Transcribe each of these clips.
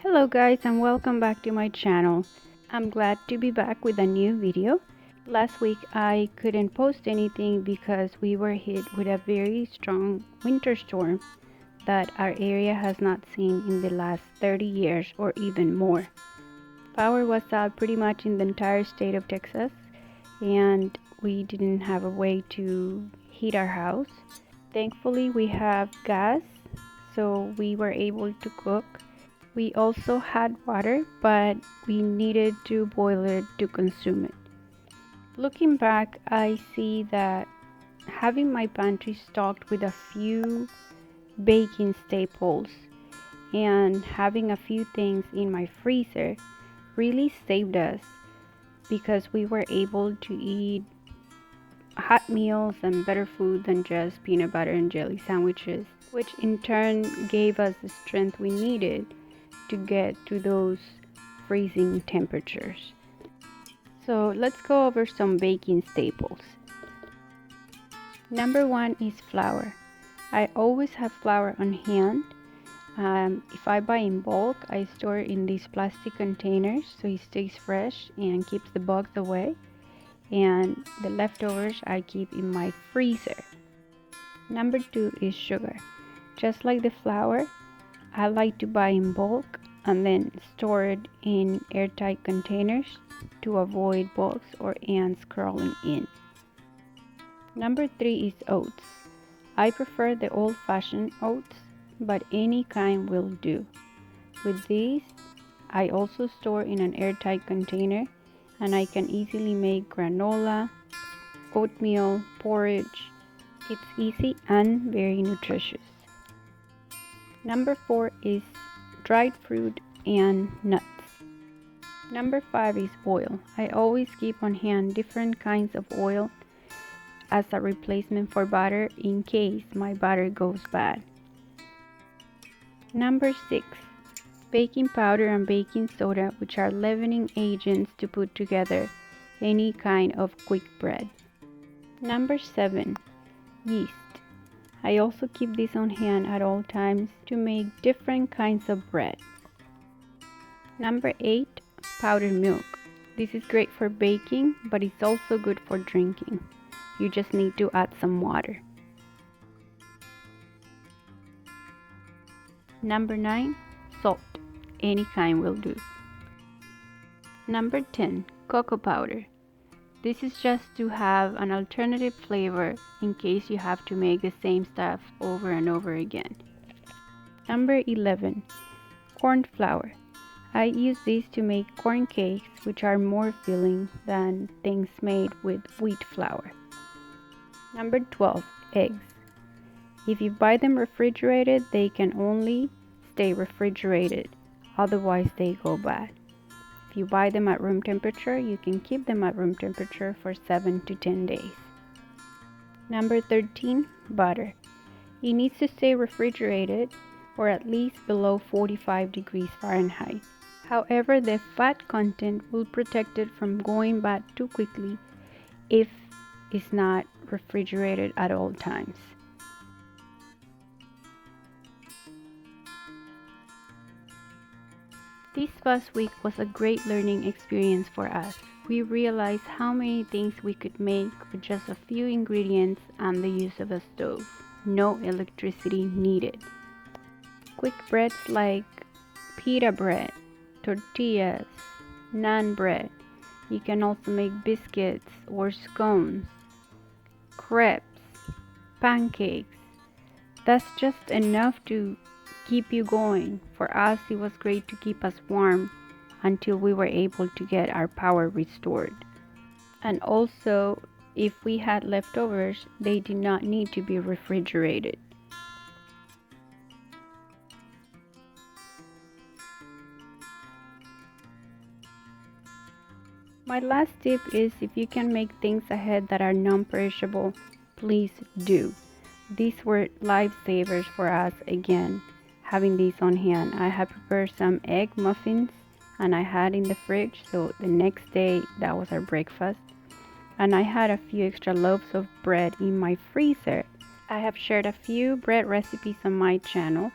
Hello guys, and welcome back to my channel. I'm glad to be back with a new video. Last week I couldn't post anything because we were hit with a very strong winter storm that our area has not seen in the last 30 years or even more. Power was out pretty much in the entire state of Texas, and we didn't have a way to heat our house. Thankfully we have gas, so we were able to cook. We also had water, but we needed to boil it to consume it. Looking back, I see that having my pantry stocked with a few baking staples and having a few things in my freezer really saved us, because we were able to eat hot meals and better food than just peanut butter and jelly sandwiches, which in turn gave us the strength we needed to get to those freezing temperatures. So let's go over some baking staples. Number one is flour. I always have flour on hand. If I buy in bulk, I store it in these plastic containers so it stays fresh and keeps the bugs away. And the leftovers I keep in my freezer. Number two is sugar. Just like the flour, I like to buy in bulk and then store it in airtight containers to avoid bugs or ants crawling in. Number three is oats. I prefer the old-fashioned oats, but any kind will do. With these, I also store in an airtight container, and I can easily make granola, oatmeal, porridge. It's easy and very nutritious. Number four is dried fruit and nuts. Number five is oil. I always keep on hand different kinds of oil as a replacement for butter in case my butter goes bad. Number six, baking powder and baking soda, which are leavening agents to put together any kind of quick bread. Number seven, yeast. I also keep this on hand at all times to make different kinds of bread. Number 8, powdered milk. This is great for baking, but it's also good for drinking. You just need to add some water. Number 9, salt. Any kind will do. Number 10, cocoa powder. This is just to have an alternative flavor in case you have to make the same stuff over and over again. Number 11, corn flour. I use this to make corn cakes, which are more filling than things made with wheat flour. Number 12, eggs. If you buy them refrigerated, they can only stay refrigerated, otherwise they go bad. If you buy them at room temperature, you can keep them at room temperature for 7 to 10 days. Number 13, butter. It needs to stay refrigerated or at least below 45 degrees Fahrenheit. However, the fat content will protect it from going bad too quickly if it's not refrigerated at all times. This past week was a great learning experience for us. We realized how many things we could make with just a few ingredients and the use of a stove. No electricity needed. Quick breads like pita bread, tortillas, naan bread. You can also make biscuits or scones, crepes, pancakes. That's just enough to keep you going. For us, it was great to keep us warm until we were able to get our power restored. And also, if we had leftovers, they did not need to be refrigerated. My last tip is, if you can make things ahead that are non-perishable, please do. These were lifesavers for us again. Having these on hand, I had prepared some egg muffins and I had in the fridge, so the next day that was our breakfast. And I had a few extra loaves of bread in my freezer. I have shared a few bread recipes on my channel,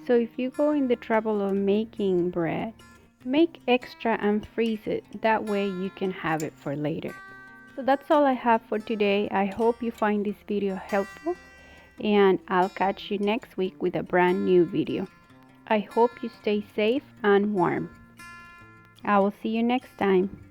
So if you go in the trouble of making bread, make extra and freeze it. That way you can have it for later. So that's all I have for today. I hope you find this video helpful, and I'll catch you next week with a brand new video. I hope you stay safe and warm. I will see you next time.